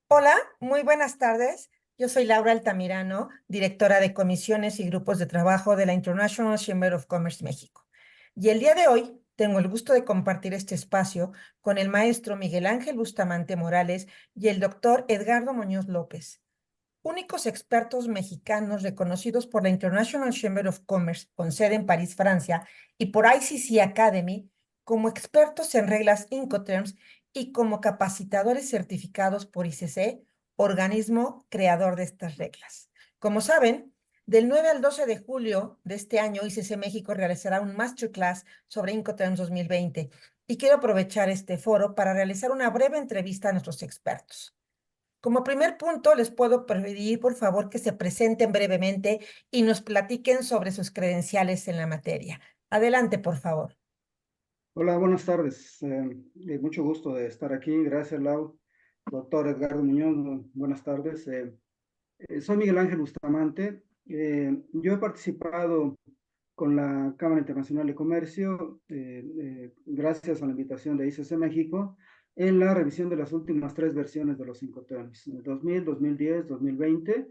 Hola, muy buenas tardes. Yo soy Laura Altamirano, directora de comisiones y grupos de trabajo de la International Chamber of Commerce México. Y el día de hoy tengo el gusto de compartir este espacio con el maestro Miguel Ángel Bustamante Morales y el doctor Edgardo Muñoz López, únicos expertos mexicanos reconocidos por la International Chamber of Commerce con sede en París, Francia, y por ICC Academy como expertos en reglas Incoterms y como capacitadores certificados por ICC, organismo creador de estas reglas. Como saben, del 9 al 12 de julio de este año, ICC México realizará un masterclass sobre Incoterms 2020 y quiero aprovechar este foro para realizar una breve entrevista a nuestros expertos. Como primer punto, les puedo pedir, por favor, que se presenten brevemente y nos platiquen sobre sus credenciales en la materia. Adelante, por favor. Hola, buenas tardes. Mucho gusto de estar aquí. Gracias, Lau. Doctor Edgardo Muñoz, buenas tardes. Soy Miguel Ángel Bustamante. Yo he participado con la Cámara Internacional de Comercio, gracias a la invitación de ICC México, en la revisión de las últimas tres versiones de los Incoterms, 2000, 2010, 2020.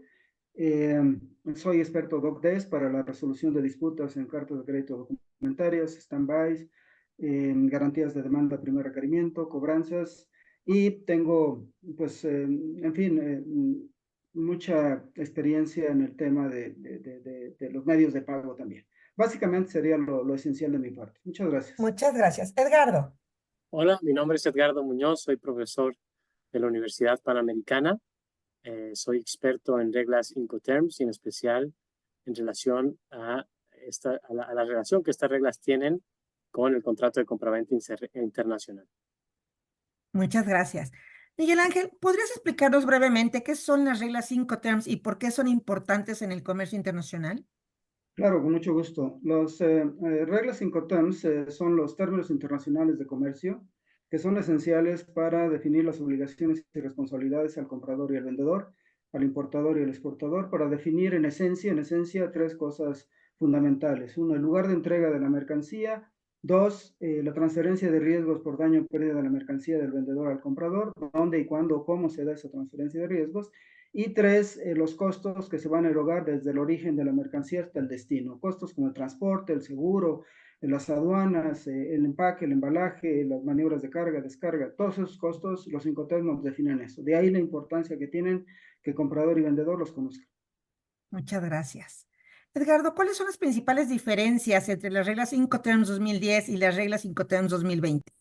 Eh, Soy experto DocDes para la resolución de disputas en cartas de crédito documentarias, stand-bys, garantías de demanda, primer requerimiento, cobranzas, y tengo, pues, en fin, mucha experiencia en el tema de los medios de pago también. Básicamente sería lo esencial de mi parte. Muchas gracias. Muchas gracias. Edgardo. Hola, mi nombre es Edgardo Muñoz, soy profesor de la Universidad Panamericana. Soy experto en reglas Incoterms y en especial en relación a la relación que estas reglas tienen con el contrato de compraventa internacional. Muchas gracias. Miguel Ángel, ¿podrías explicarnos brevemente qué son las reglas Incoterms y por qué son importantes en el comercio internacional? Claro, con mucho gusto. Las reglas Incoterms son los términos internacionales de comercio que son esenciales para definir las obligaciones y responsabilidades al comprador y al vendedor, al importador y al exportador, para definir en esencia, tres cosas fundamentales. Uno, el lugar de entrega de la mercancía. Dos, la transferencia de riesgos por daño o pérdida de la mercancía del vendedor al comprador, dónde y cuándo, cómo se da esa transferencia de riesgos. Y tres, los costos que se van a erogar desde el origen de la mercancía hasta el destino. Costos como el transporte, el seguro, las aduanas, el empaque, el embalaje, las maniobras de carga, descarga, todos esos costos, los Incoterms nos definen eso. De ahí la importancia que tienen que comprador y vendedor los conozcan. Muchas gracias. Edgardo, ¿cuáles son las principales diferencias entre las reglas Incoterms 2010 y las reglas Incoterms 2020?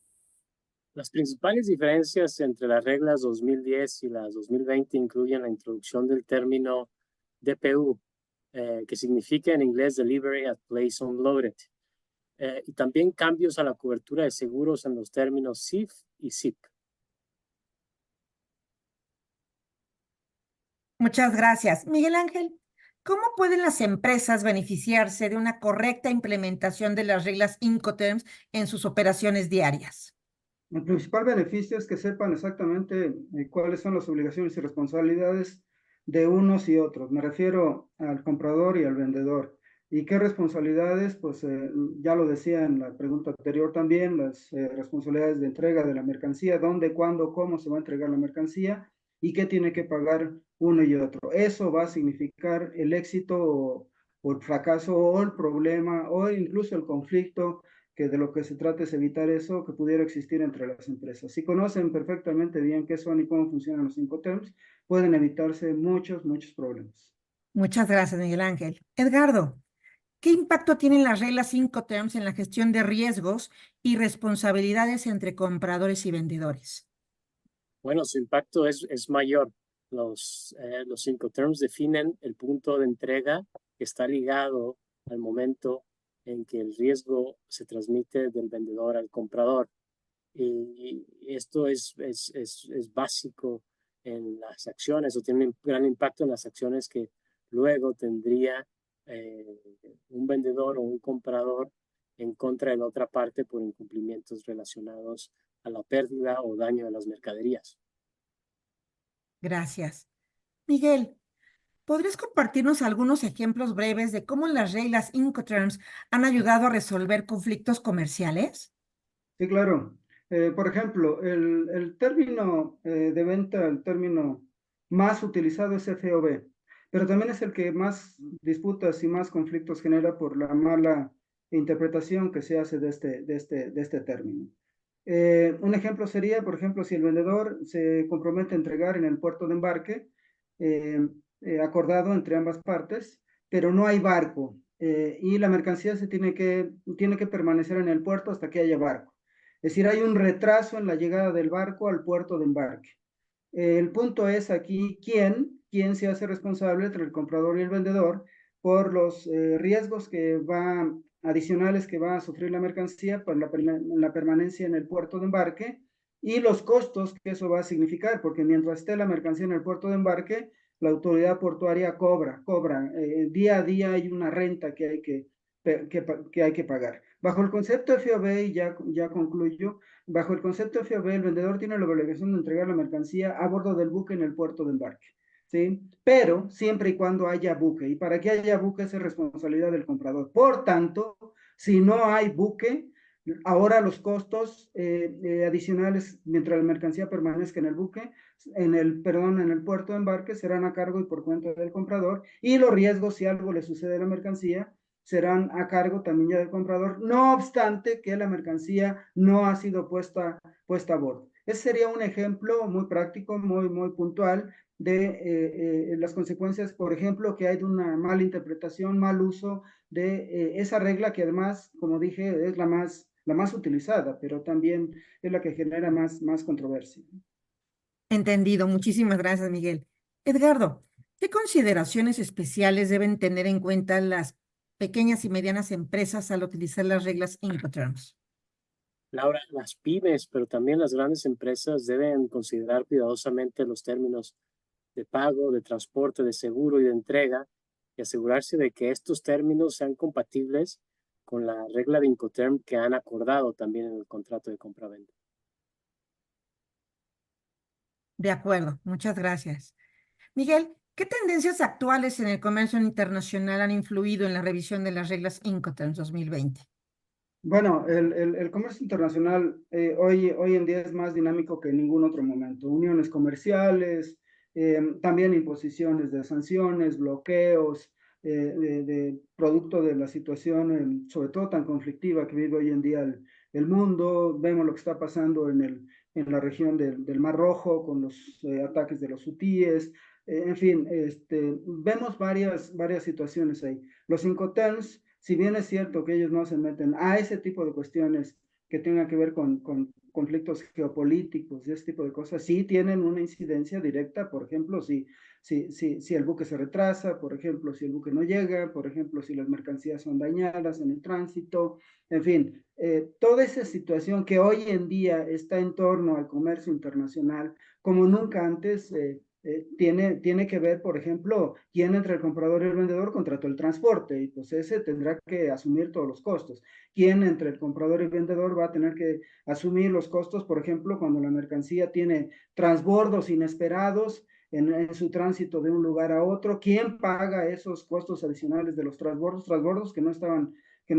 Las principales diferencias entre las reglas 2010 y las 2020 incluyen la introducción del término DPU, que significa en inglés Delivery at Place Unloaded, y también cambios a la cobertura de seguros en los términos CIF y SIP. Muchas gracias. Miguel Ángel, ¿cómo pueden las empresas beneficiarse de una correcta implementación de las reglas Incoterms en sus operaciones diarias? El principal beneficio es que sepan exactamente cuáles son las obligaciones y responsabilidades de unos y otros. Me refiero al comprador y al vendedor. ¿Y qué responsabilidades? Pues ya lo decía en la pregunta anterior también, las responsabilidades de entrega de la mercancía, dónde, cuándo, cómo se va a entregar la mercancía y qué tiene que pagar uno y otro. Eso va a significar el éxito o el fracaso o el problema o incluso el conflicto, que de lo que se trata es evitar eso que pudiera existir entre las empresas. Si conocen perfectamente bien qué son y cómo funcionan los Incoterms, pueden evitarse muchos problemas. Muchas gracias, Miguel Ángel. Edgardo, ¿qué impacto tienen las reglas Incoterms en la gestión de riesgos y responsabilidades entre compradores y vendedores? Bueno, su impacto es mayor. Los Incoterms definen el punto de entrega que está ligado al momento en que el riesgo se transmite del vendedor al comprador. Y esto es básico en las acciones o tiene un gran impacto en las acciones que luego tendría eh, un vendedor o un comprador en contra de la otra parte por incumplimientos relacionados a la pérdida o daño de las mercaderías. Gracias. Miguel, ¿podrías compartirnos algunos ejemplos breves de cómo las reglas Incoterms han ayudado a resolver conflictos comerciales? Sí, claro. Por ejemplo, el término de venta, el término más utilizado es FOB, pero también es el que más disputas y más conflictos genera por la mala interpretación que se hace de este término. Un ejemplo sería, por ejemplo, si el vendedor se compromete a entregar en el puerto de embarque, acordado entre ambas partes, pero no hay barco y la mercancía tiene que permanecer en el puerto hasta que haya barco. Es decir, hay un retraso en la llegada del barco al puerto de embarque. El punto es aquí quién se hace responsable entre el comprador y el vendedor por los riesgos adicionales que va a sufrir la mercancía por la permanencia en el puerto de embarque y los costos que eso va a significar, porque mientras esté la mercancía en el puerto de embarque, la autoridad portuaria cobra. Día a día hay una renta que hay que pagar. Bajo el concepto FOB, y ya concluyo, bajo el concepto FOB, el vendedor tiene la obligación de entregar la mercancía a bordo del buque en el puerto de embarque, ¿sí? Pero siempre y cuando haya buque, y para que haya buque es responsabilidad del comprador. Por tanto, si no hay buque, ahora los costos adicionales mientras la mercancía permanezca en el buque, en el puerto de embarque serán a cargo y por cuenta del comprador, y los riesgos si algo le sucede a la mercancía serán a cargo también ya del comprador, no obstante que la mercancía no ha sido puesta a bordo. Ese sería un ejemplo muy práctico, muy puntual de las consecuencias, por ejemplo, que hay de una mala interpretación, mal uso de esa regla que además, como dije, es la más utilizada, pero también es la que genera más controversia. Entendido. Muchísimas gracias, Miguel. Edgardo, ¿qué consideraciones especiales deben tener en cuenta las pequeñas y medianas empresas al utilizar las reglas Incoterms? Laura, las pymes, pero también las grandes empresas deben considerar cuidadosamente los términos de pago, de transporte, de seguro y de entrega y asegurarse de que estos términos sean compatibles con la regla de Incoterm que han acordado también en el contrato de compraventa. De acuerdo, muchas gracias. Miguel, ¿qué tendencias actuales en el comercio internacional han influido en la revisión de las reglas Incoterms 2020? Bueno, el comercio internacional hoy en día es más dinámico que en ningún otro momento. Uniones comerciales, también imposiciones de sanciones, bloqueos, de producto de la situación, sobre todo tan conflictiva que vive hoy en día el mundo. Vemos lo que está pasando en la región del Mar Rojo con los ataques de los hutíes. En fin, vemos varias situaciones ahí. Los Incoterms, si bien es cierto que ellos no se meten a ese tipo de cuestiones que tengan que ver con conflictos geopolíticos y ese tipo de cosas, sí tienen una incidencia directa, por ejemplo, si el buque se retrasa, por ejemplo, si el buque no llega, por ejemplo, si las mercancías son dañadas en el tránsito, en fin, toda esa situación que hoy en día está en torno al comercio internacional, como nunca antes, tiene que ver, por ejemplo, quién entre el comprador y el vendedor contrató el transporte y pues ese tendrá que asumir todos los costos. Quién entre el comprador y el vendedor va a tener que asumir los costos, por ejemplo, cuando la mercancía tiene transbordos inesperados en su tránsito de un lugar a otro. ¿Quién paga esos costos adicionales de los transbordos que no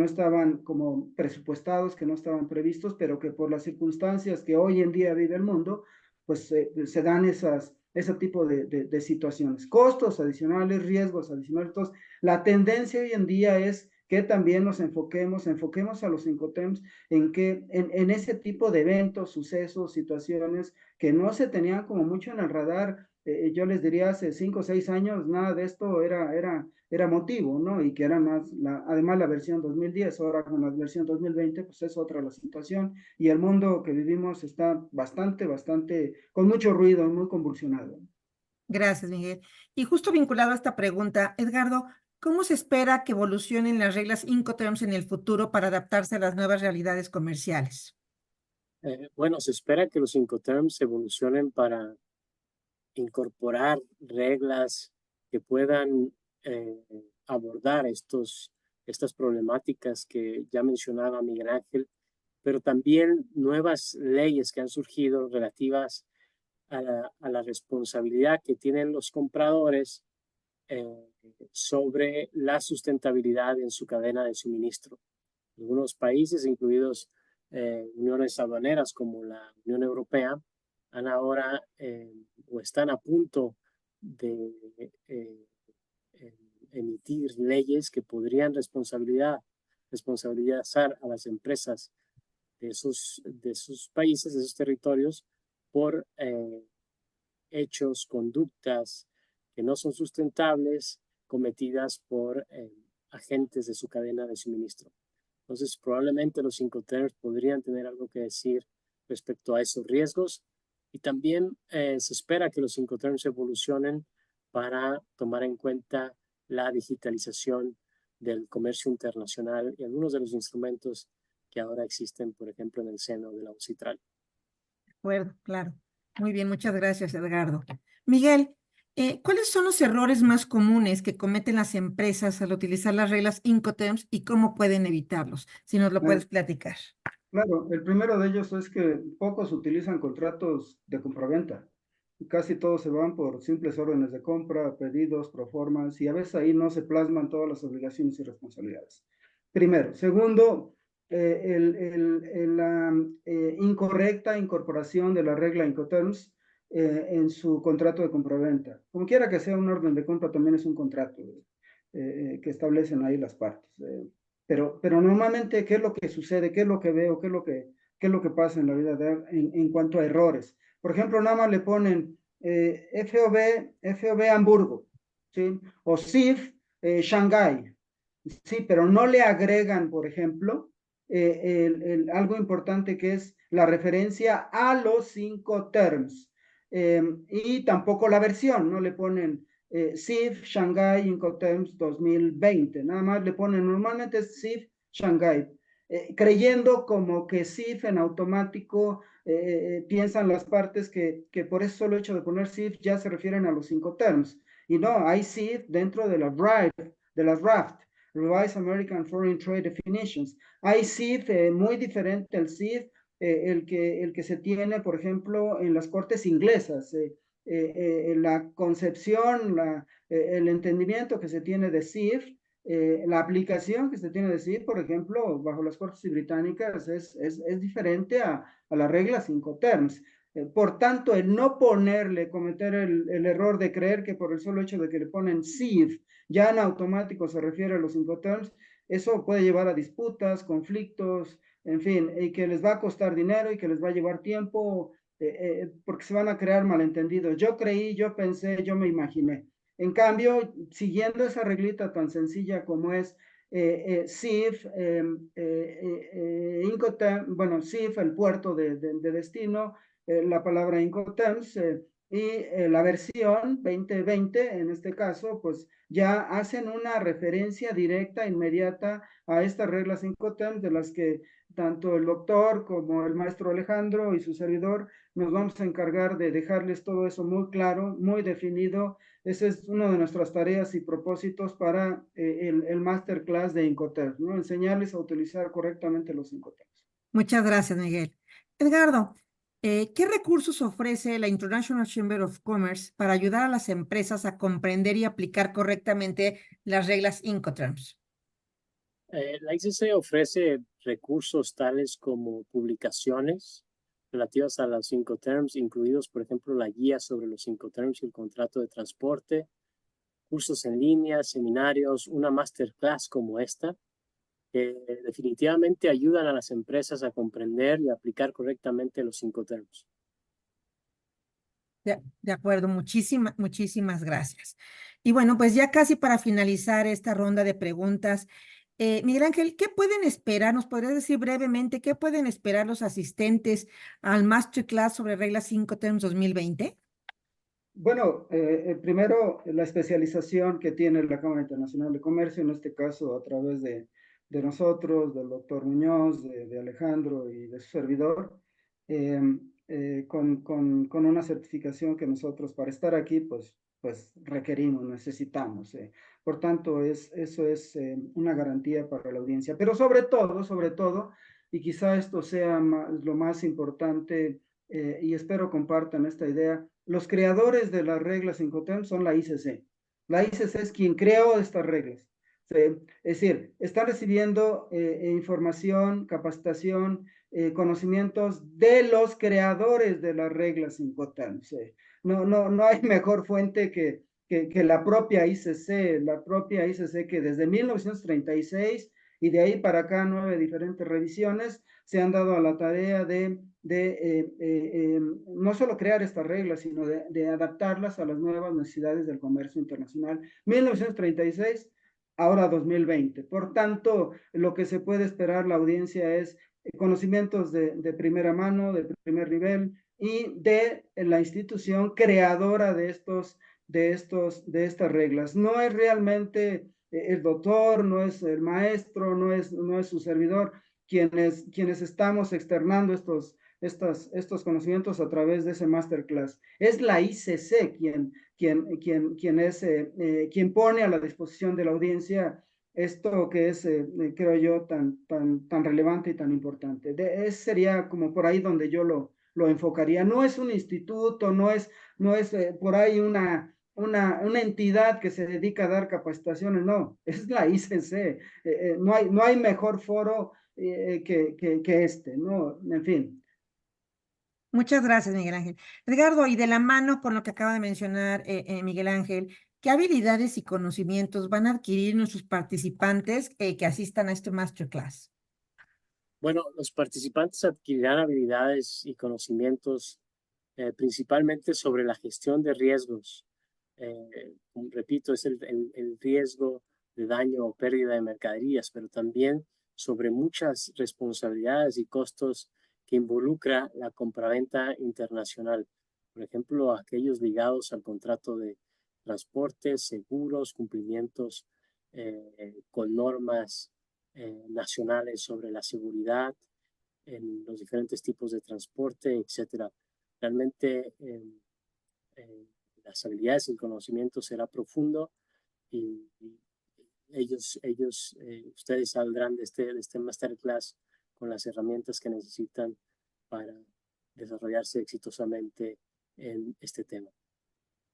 estaban como presupuestados, que no estaban previstos, pero que por las circunstancias que hoy en día vive el mundo, pues se dan ese tipo de situaciones, costos adicionales, riesgos adicionales. Entonces, la tendencia hoy en día es que también nos enfoquemos a los Incoterms en ese tipo de eventos, sucesos, situaciones que no se tenían como mucho en el radar. Yo les diría hace 5 o 6 años, nada de esto era motivo, ¿no? Y que era más, además la versión 2010, ahora con la versión 2020, pues es otra la situación y el mundo que vivimos está bastante, con mucho ruido, muy convulsionado. Gracias, Miguel. Y justo vinculado a esta pregunta, Edgardo, ¿cómo se espera que evolucionen las reglas Incoterms en el futuro para adaptarse a las nuevas realidades comerciales? Bueno, se espera que los Incoterms evolucionen para incorporar reglas que puedan abordar estas problemáticas que ya mencionaba Miguel Ángel, pero también nuevas leyes que han surgido relativas a la responsabilidad que tienen los compradores sobre la sustentabilidad en su cadena de suministro. Algunos países, incluidos uniones aduaneras como la Unión Europea, han ahora o están a punto de emitir leyes que podrían responsabilizar a las empresas de sus países, de sus territorios, por hechos, conductas que no son sustentables cometidas por agentes de su cadena de suministro. Entonces, probablemente los Incoterms podrían tener algo que decir respecto a esos riesgos, y también se espera que los Incoterms evolucionen para tomar en cuenta la digitalización del comercio internacional y algunos de los instrumentos que ahora existen, por ejemplo, en el seno de la UCITRAL. De acuerdo, claro. Muy bien, muchas gracias, Edgardo. Miguel, ¿cuáles son los errores más comunes que cometen las empresas al utilizar las reglas Incoterms y cómo pueden evitarlos? Si nos lo puedes platicar. Claro, el primero de ellos es que pocos utilizan contratos de compraventa. Casi todos se van por simples órdenes de compra, pedidos, proformas, y a veces ahí no se plasman todas las obligaciones y responsabilidades. Primero. Segundo, la incorrecta incorporación de la regla Incoterms en su contrato de compraventa. Como quiera que sea, un orden de compra también es un contrato que establecen ahí las partes. Pero normalmente, ¿qué es lo que sucede? ¿Qué es lo que veo? ¿Qué es lo que pasa en la vida en cuanto a errores? Por ejemplo, nada más le ponen FOB Hamburgo, ¿sí? O CIF Shanghái, sí, pero no le agregan, por ejemplo, algo importante que es la referencia a los Incoterms, y tampoco la versión, no le ponen CIF Shanghai Incoterms 2020, nada más le ponen, normalmente es CIF Shanghai, creyendo como que CIF en automático piensan las partes que por eso solo hecho de poner CIF ya se refieren a los Incoterms, y no, hay CIF dentro de las RAFT, Revised American Foreign Trade Definitions. Hay CIF muy diferente al CIF el que se tiene, por ejemplo, en las cortes inglesas. La concepción, el entendimiento que se tiene de CIF, la aplicación que se tiene de CIF, por ejemplo, bajo las cortes británicas es diferente a las reglas Incoterms. Por tanto, el no cometer el error de creer que por el solo hecho de que le ponen CIF, ya en automático se refiere a los Incoterms, eso puede llevar a disputas, conflictos, en fin, y que les va a costar dinero y que les va a llevar tiempo, porque se van a crear malentendidos. Yo creí, yo pensé, yo me imaginé. En cambio, siguiendo esa reglita tan sencilla como es CIF, Incoterms, bueno, CIF, el puerto de destino, la palabra Incoterms, y la versión 2020, en este caso, pues ya hacen una referencia directa, inmediata a estas reglas Incoterms, de las que tanto el doctor como el maestro Alejandro y su servidor nos vamos a encargar de dejarles todo eso muy claro, muy definido. Esa es una de nuestras tareas y propósitos para el masterclass de Incoterms, ¿no? Enseñarles a utilizar correctamente los Incoterms. Muchas gracias, Miguel. Edgardo, ¿qué recursos ofrece la International Chamber of Commerce para ayudar a las empresas a comprender y aplicar correctamente las reglas Incoterms? La ICC ofrece recursos tales como publicaciones relativas a los Incoterms, incluidos, por ejemplo, la guía sobre los Incoterms y el contrato de transporte, cursos en línea, seminarios, una masterclass como esta, que definitivamente ayudan a las empresas a comprender y aplicar correctamente los Incoterms. De acuerdo, muchísimas gracias. Y bueno, pues ya casi para finalizar esta ronda de preguntas, Miguel Ángel, ¿qué pueden esperar? ¿Nos podrías decir brevemente qué pueden esperar los asistentes al Masterclass sobre reglas Incoterms 2020? Bueno, primero, la especialización que tiene la Cámara Internacional de Comercio, en este caso a través de nosotros, del doctor Muñoz, de Alejandro y de su servidor, con una certificación que nosotros para estar aquí, pues requerimos, necesitamos. Por tanto, eso es una garantía para la audiencia. Pero sobre todo, y quizá esto sea lo más importante, y espero compartan esta idea, los creadores de las reglas Incoterms son la ICC. La ICC es quien creó estas reglas. ¿sí? Es decir, están recibiendo información, capacitación, conocimientos de los creadores de las reglas Incoterms. No hay mejor fuente que la propia ICC, que desde 1936 y de ahí para acá 9 diferentes revisiones se han dado a la tarea de no solo crear estas reglas, sino de adaptarlas a las nuevas necesidades del comercio internacional. 1936, ahora 2020. Por tanto, lo que se puede esperar la audiencia es conocimientos de primera mano, de primer nivel, y de la institución creadora de estas reglas. No es realmente el doctor, no es el maestro, no es su servidor, quienes estamos externando estos conocimientos a través de ese masterclass. Es la ICC quien pone a la disposición de la audiencia esto que es, creo yo, tan relevante y tan importante. Sería como por ahí donde yo lo enfocaría. No es un instituto, no es por ahí una entidad que se dedica a dar capacitaciones, no, es la ICC. No hay mejor foro que este, ¿no? En fin. Muchas gracias, Miguel Ángel. Edgardo, y de la mano con lo que acaba de mencionar Miguel Ángel, ¿qué habilidades y conocimientos van a adquirir nuestros participantes que asistan a este masterclass? Bueno, los participantes adquirirán habilidades y conocimientos principalmente sobre la gestión de riesgos. Repito, es el riesgo de daño o pérdida de mercaderías, pero también sobre muchas responsabilidades y costos que involucra la compraventa internacional. Por ejemplo, aquellos ligados al contrato de transporte, seguros, cumplimientos con normas nacionales sobre la seguridad en los diferentes tipos de transporte, etcétera. Realmente las habilidades y el conocimiento será profundo y ustedes saldrán de este masterclass con las herramientas que necesitan para desarrollarse exitosamente en este tema.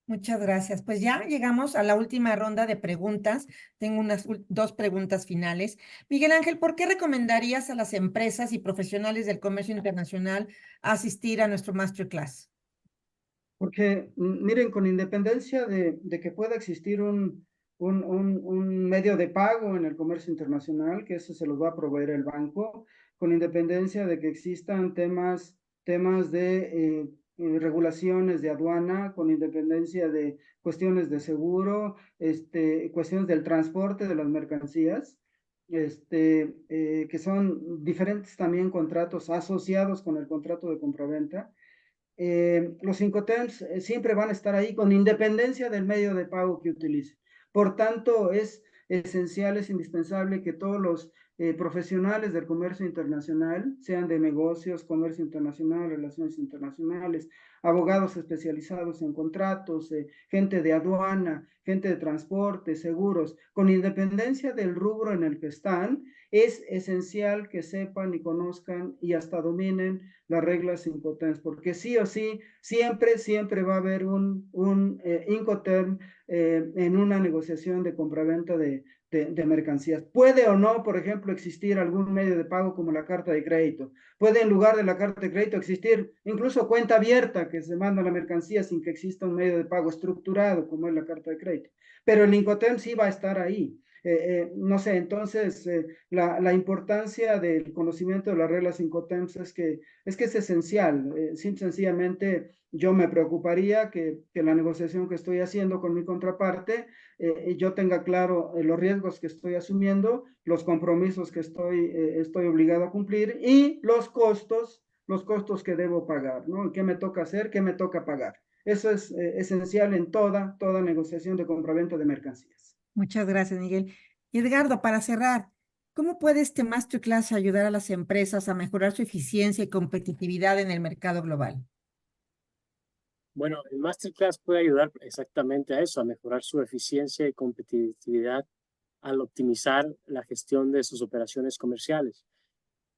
Muchas gracias. Pues ya llegamos a la última ronda de preguntas. Tengo unas dos preguntas finales. Miguel Ángel, ¿por qué recomendarías a las empresas y profesionales del comercio internacional asistir a nuestro masterclass? Porque, miren, con independencia de que pueda existir un medio de pago en el comercio internacional, que eso se los va a proveer el banco, con independencia de que existan temas de regulaciones de aduana, con independencia de cuestiones de seguro, cuestiones del transporte de las mercancías, que son diferentes también contratos asociados con el contrato de compraventa. Los Incoterms siempre van a estar ahí con independencia del medio de pago que utilice. Por tanto, es esencial, es indispensable que todos los profesionales del comercio internacional, sean de negocios, comercio internacional, relaciones internacionales, abogados especializados en contratos, gente de aduana, gente de transporte, seguros, con independencia del rubro en el que están, es esencial que sepan y conozcan y hasta dominen las reglas Incoterms, porque sí o sí, siempre va a haber un Incoterm en una negociación de compraventa de mercancías. Puede o no, por ejemplo, existir algún medio de pago como la carta de crédito. Puede en lugar de la carta de crédito existir incluso cuenta abierta que se manda la mercancía sin que exista un medio de pago estructurado como es la carta de crédito. Pero el Incoterm sí va a estar ahí. No sé, entonces la importancia del conocimiento de las reglas Incoterms es que es esencial. Sencillamente yo me preocuparía que la negociación que estoy haciendo con mi contraparte, yo tenga claro los riesgos que estoy asumiendo, los compromisos que estoy obligado a cumplir y los costos que debo pagar, ¿no? ¿Qué me toca hacer? ¿Qué me toca pagar? Eso es esencial en toda negociación de compraventa de mercancías. Muchas gracias, Miguel. Y Edgardo, para cerrar, ¿cómo puede este masterclass ayudar a las empresas a mejorar su eficiencia y competitividad en el mercado global? Bueno, el masterclass puede ayudar exactamente a eso, a mejorar su eficiencia y competitividad al optimizar la gestión de sus operaciones comerciales.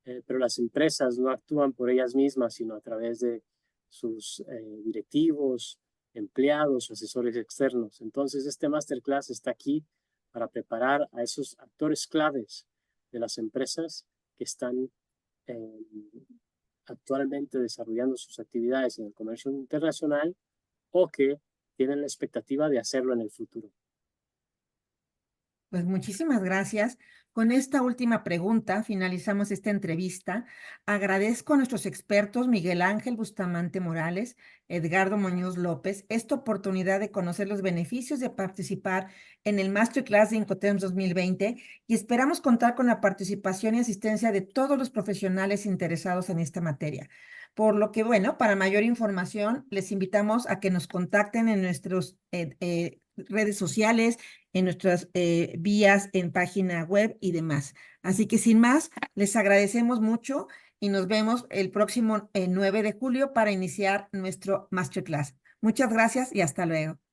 Pero las empresas no actúan por ellas mismas, sino a través de sus directivos, empleados, asesores externos. Entonces, este masterclass está aquí para preparar a esos actores claves de las empresas que están actualmente desarrollando sus actividades en el comercio internacional o que tienen la expectativa de hacerlo en el futuro. Pues muchísimas gracias. Con esta última pregunta finalizamos esta entrevista. Agradezco a nuestros expertos Miguel Ángel Bustamante Morales, Edgardo Muñoz López, esta oportunidad de conocer los beneficios de participar en el Masterclass de Incoterms 2020 y esperamos contar con la participación y asistencia de todos los profesionales interesados en esta materia. Por lo que, bueno, para mayor información, les invitamos a que nos contacten en nuestras redes sociales, en nuestras vías en página web y demás. Así que sin más, les agradecemos mucho y nos vemos el próximo 9 de julio para iniciar nuestro Masterclass. Muchas gracias y hasta luego.